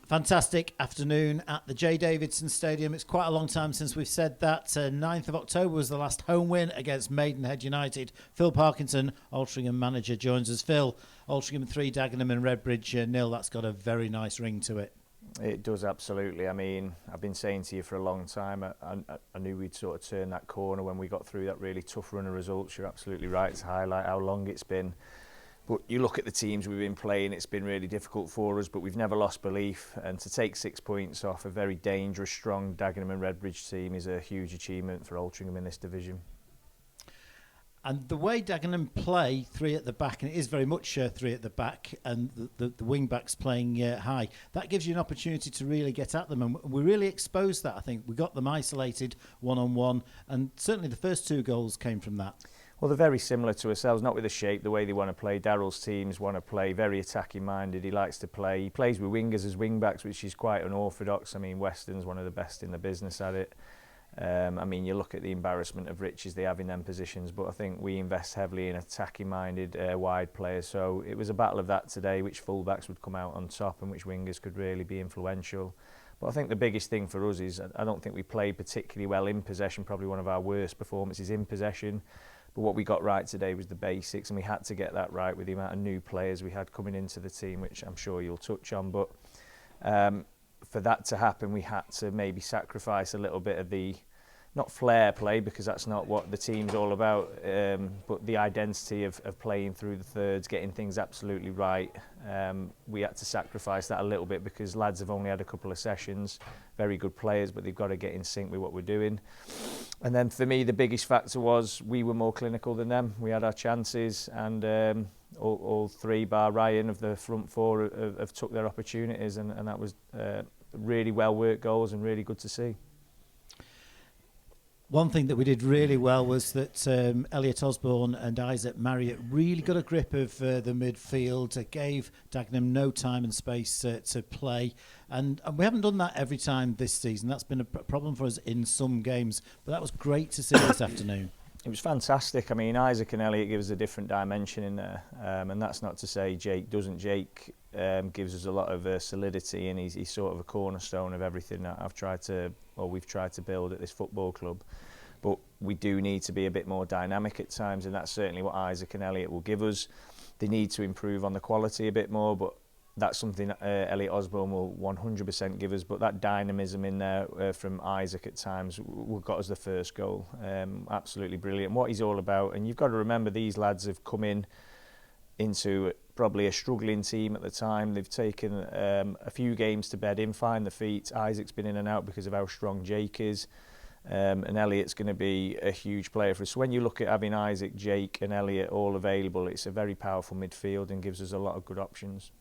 Fantastic afternoon at the J Davidson Stadium. It's quite a long time since we've said that. 9th of October was the last home win against Maidenhead United. Phil Parkinson, Altrincham Manager, joins us. Phil, Altrincham 3, Dagenham and Redbridge 0. That's got a very nice ring to it. It does, absolutely. I mean, I've been saying to you for a long time, I knew we'd sort of turn that corner when we got through that really tough run of results. You're absolutely right to highlight how long it's been. But you look at the teams we've been playing, it's been really difficult for us, but we've never lost belief. And to take 6 points off a very dangerous, strong Dagenham and Redbridge team is a huge achievement for Altrincham in this division. And the way Dagenham play 3 at the back, and it is very much 3 at the back, and the wing backs playing high, that gives you an opportunity to really get at them. And we really exposed that, I think. We got them isolated one-on-one, and certainly the first 2 goals came from that. Well, they're very similar to ourselves, not with the shape, the way they want to play. Daryl's teams want to play very attacking minded. He likes to play. He plays with wingers as wing backs, which is quite unorthodox. I mean, Weston's one of the best in the business at it. I mean, you look at the embarrassment of riches they have in them positions, but I think we invest heavily in attacking minded wide players. So it was a battle of that today, which full-backs would come out on top and which wingers could really be influential. But I think the biggest thing for us is I don't think we played particularly well in possession, probably one of our worst performances in possession. But what we got right today was the basics, and we had to get that right with the amount of new players we had coming into the team, which I'm sure you'll touch on. But for that to happen, we had to maybe sacrifice a little bit of the, not flair play, because that's not what the team's all about, but the identity of playing through the thirds, getting things absolutely right. We had to sacrifice that a little bit because lads have only had a couple of sessions, very good players, but they've got to get in sync with what we're doing. And then for me, the biggest factor was we were more clinical than them. We had our chances, and all 3 bar Ryan of the front 4 have took their opportunities, and that was really well worked goals and really good to see. One thing that we did really well was that Elliott, Osborne and Isaac Marriott really got a grip of the midfield, gave Dagenham no time and space to play. And we haven't done that every time this season. That's been a problem for us in some games. But that was great to see this afternoon. It was fantastic. I mean, Isaac and Elliott give us a different dimension in there. And that's not to say Jake doesn't. Jake gives us a lot of solidity, and he's sort of a cornerstone of everything that we've tried to build at this football club. But we do need to be a bit more dynamic at times, and that's certainly what Isaac and Elliott will give us. They need to improve on the quality a bit more, but that's something Elliott Osborne will 100% give us. But that dynamism in there from Isaac at times got us the first goal. Absolutely brilliant. What he's all about, and you've got to remember these lads have come into probably a struggling team at the time. They've taken a few games to bed in, find the feet. Isaac's been in and out because of how strong Jake is. And Elliott's going to be a huge player for us. So when you look at having Isaac, Jake and Elliott all available, it's a very powerful midfield and gives us a lot of good options.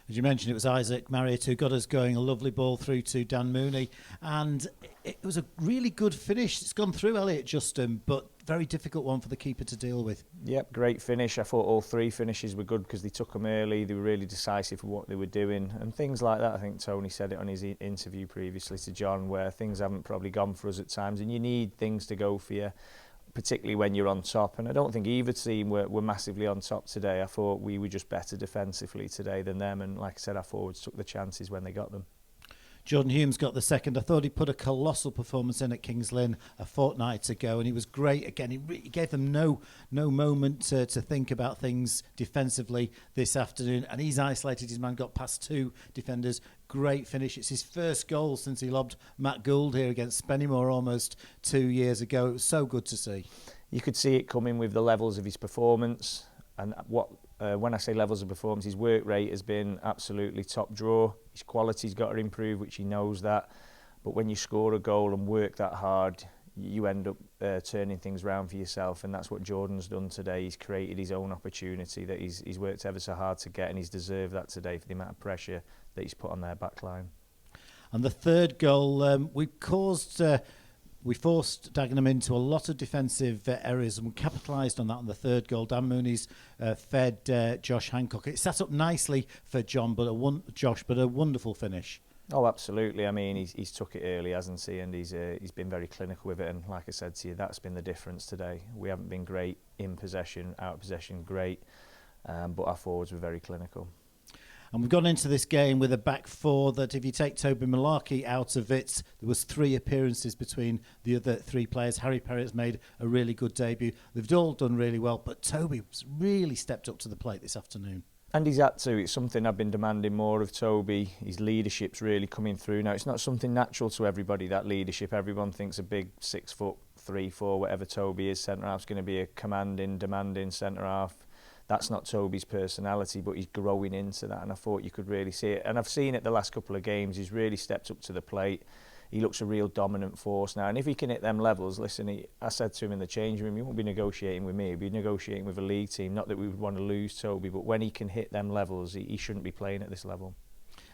As you mentioned, it was Isaac Marriott who got us going, a lovely ball through to Dan Mooney, and it was a really good finish. It's gone through Elliott, Justin, but very difficult one for the keeper to deal with. Yep, great finish. I thought all 3 finishes were good because they took them early. They were really decisive with what they were doing and things like that. I think Tony said it on his interview previously to John, where things haven't probably gone for us at times, and you need things to go for you, particularly when you're on top. And I don't think either team were massively on top today. I thought we were just better defensively today than them, and like I said, our forwards took the chances when they got them. Jordan Humes got the second. I thought he put a colossal performance in at Kings Lynn a fortnight ago, and he was great again. He gave them no moment to think about things defensively this afternoon, and he's isolated his man, got past 2 defenders. Great finish. It's his first goal since he lobbed Matt Gould here against Spennymoor almost 2 years ago. It was so good to see. You could see it coming with the levels of his performance, and when I say levels of performance, his work rate has been absolutely top draw. His quality's got to improve, which he knows that. But when you score a goal and work that hard, you end up turning things around for yourself, and that's what Jordan's done today. He's created his own opportunity that he's worked ever so hard to get, and he's deserved that today for the amount of pressure that he's put on their back line. And the third goal, we forced Dagenham into a lot of defensive errors, and we capitalised on that on the third goal. Dan Mooney's fed Josh Hancock. It set up nicely for Josh, but a wonderful finish. Oh, absolutely. I mean, he's took it early, hasn't he? And he's been very clinical with it. And like I said to you, that's been the difference today. We haven't been great in possession, out of possession, great, but our forwards were very clinical. And we've gone into this game with a back four that, if you take Toby Malarkey out of it, there was 3 appearances between the other 3 players. Harry Perrett's made a really good debut. They've all done really well, but Toby's really stepped up to the plate this afternoon. And he's had to. It's something I've been demanding more of Toby. His leadership's really coming through now. It's not something natural to everybody, that leadership. Everyone thinks a big 6'3", 4", whatever Toby is, centre-half's going to be a commanding, demanding centre-half. That's not Toby's personality, but he's growing into that, and I thought you could really see it. And I've seen it the last couple of games. He's really stepped up to the plate. He looks a real dominant force now. And if he can hit them levels, listen, I said to him in the changing room, he won't be negotiating with me, he'll be negotiating with a league team. Not that we would want to lose Toby, but when he can hit them levels, he shouldn't be playing at this level.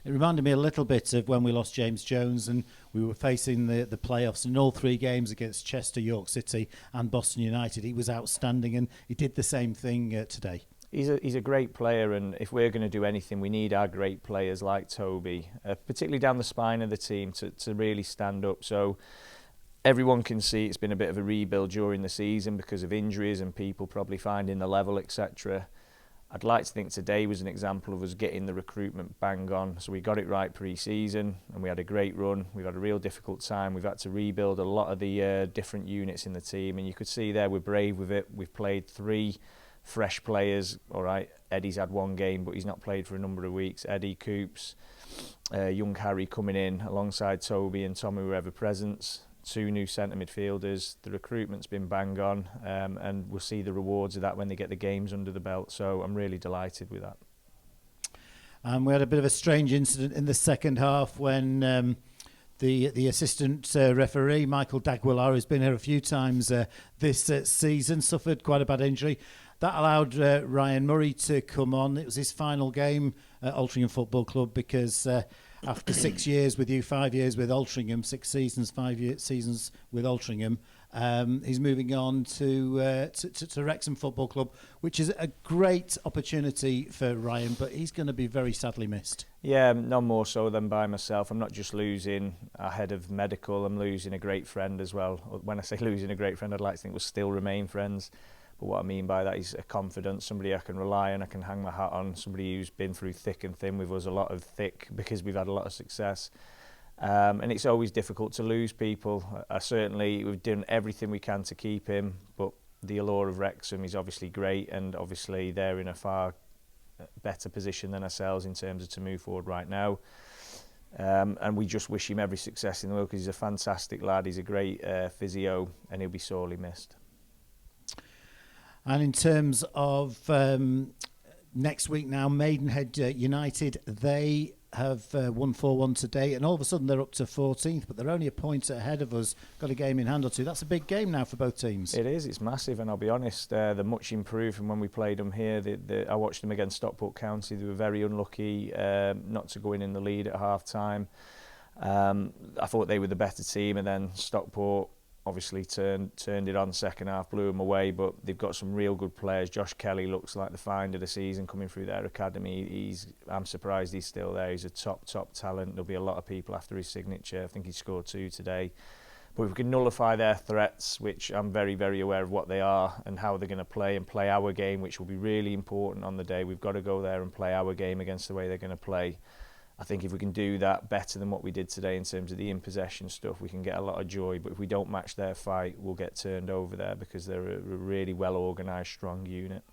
It reminded me a little bit of when we lost James Jones and we were facing the playoffs. In all 3 games against Chester, York City and Boston United, he was outstanding, and he did the same thing today. He's a great player, and if we're going to do anything, we need our great players like Toby, particularly down the spine of the team, to really stand up. So everyone can see it's been a bit of a rebuild during the season because of injuries and people probably finding the level, etc. I'd like to think today was an example of us getting the recruitment bang on. So we got it right pre-season and we had a great run. We've had a real difficult time. We've had to rebuild a lot of the different units in the team, and you could see there we're brave with it. We've played 3 fresh players. All right, Eddie's had 1 game, but he's not played for a number of weeks. Eddie, Coops, young Harry coming in alongside Toby and Tommy were ever present. 2 new centre midfielders. The recruitment's been bang on, and we'll see the rewards of that when they get the games under the belt. So I'm really delighted with that. We had a bit of a strange incident in the second half when the assistant referee, Michael Dagwillar, who's been here a few times this season, suffered quite a bad injury. That allowed Ryan Murray to come on. It was his final game at Altrincham Football Club because after 6 years with you, 5 years with Altrincham, 6 seasons, 5 seasons with Altrincham, he's moving on to Wrexham Football Club, which is a great opportunity for Ryan, but he's going to be very sadly missed. Yeah, no more so than by myself. I'm not just losing a head of medical, I'm losing a great friend as well. When I say losing a great friend, I'd like to think we'll still remain friends. But what I mean by that is a confidence, somebody I can rely on, I can hang my hat on, somebody who's been through thick and thin with us, a lot of thick, because we've had a lot of success. And it's always difficult to lose people. We've done everything we can to keep him, but the allure of Wrexham is obviously great, and obviously they're in a far better position than ourselves in terms of to move forward right now. And we just wish him every success in the world because he's a fantastic lad, he's a great physio, and he'll be sorely missed. And in terms of next week now, Maidenhead United, they have won 4-1 today, and all of a sudden they're up to 14th, but they're only a point ahead of us, got a game in hand or 2. That's a big game now for both teams. It is, it's massive, and I'll be honest, they're much improved from when we played them here. I watched them against Stockport County. They were very unlucky not to go in the lead at half-time. I thought they were the better team, and then Stockport obviously turned it on second half, blew them away, but they've got some real good players. Josh Kelly looks like the find of the season coming through their academy. I'm surprised he's still there. He's a top talent. There'll be a lot of people after his signature. I think he scored 2 today. But if we can nullify their threats, which I'm very, very aware of what they are and how they're going to play, and play our game, which will be really important on the day. We've got to go there and play our game against the way they're going to play. I think if we can do that better than what we did today in terms of the in-possession stuff, we can get a lot of joy. But if we don't match their fight, we'll get turned over there because they're a really well-organised, strong unit.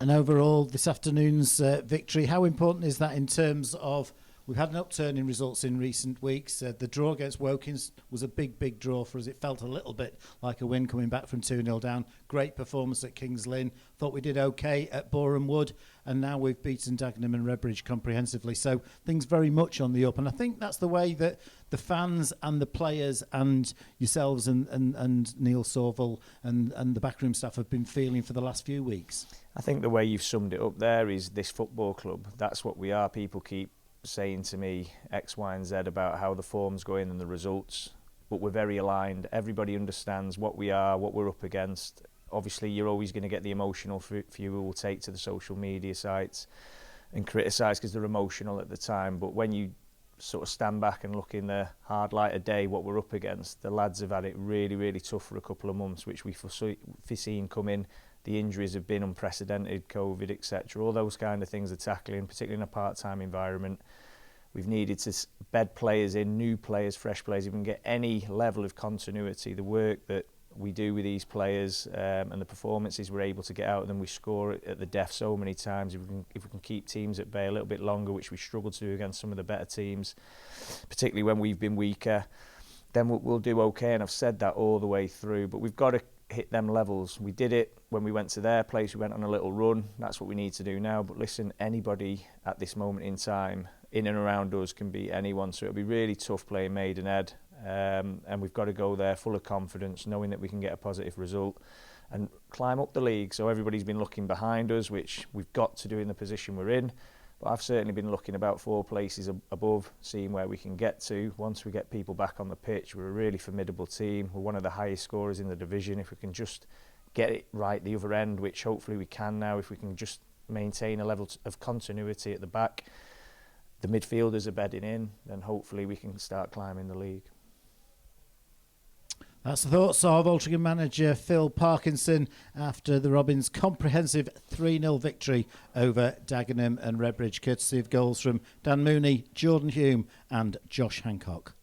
And overall, this afternoon's victory, how important is that in terms of, we've had an upturn in results in recent weeks. The draw against Wokins was a big draw for us. It felt a little bit like a win coming back from 2-0 down. Great performance at Kings Lynn. Thought we did okay at Boreham Wood. And now we've beaten Dagenham and Redbridge comprehensively. So things very much on the up. And I think that's the way that the fans and the players and yourselves and Neil Sorville and the backroom staff have been feeling for the last few weeks. I think the way you've summed it up there is this football club. That's what we are. People keep saying to me X, Y and Z about how the form's going and the results, but we're very aligned. Everybody understands what we are, what we're up against. Obviously you're always going to get the emotional few who will take to the social media sites and criticise because they're emotional at the time, but when you sort of stand back and look in the hard light of day what we're up against, the lads have had it really, really tough for a couple of months, which we foreseen coming. The injuries have been unprecedented, COVID, etc. All those kind of things are tackling, particularly in a part-time environment. We've needed to bed players in, new players, fresh players, if we can get any level of continuity. The work that we do with these players and the performances we're able to get out of them, we score at the death so many times. If we can keep teams at bay a little bit longer, which we struggle to do against some of the better teams, particularly when we've been weaker, then we'll do okay. And I've said that all the way through, but we've got to hit them levels. We did it when we went to their place, we went on a little run. That's what we need to do now. But listen, anybody at this moment in time, in and around us, can beat anyone, so it'll be really tough playing Maidenhead. And we've got to go there full of confidence, knowing that we can get a positive result and climb up the league. So everybody's been looking behind us, which we've got to do in the position we're in. But I've certainly been looking about 4 places above, seeing where we can get to. Once we get people back on the pitch, we're a really formidable team. We're one of the highest scorers in the division. If we can just get it right the other end, which hopefully we can now, if we can just maintain a level of continuity at the back, the midfielders are bedding in, then hopefully we can start climbing the league. That's the thoughts of Altrincham manager Phil Parkinson after the Robins' comprehensive 3-0 victory over Dagenham and Redbridge, courtesy of goals from Dan Mooney, Jordan Hume and Josh Hancock.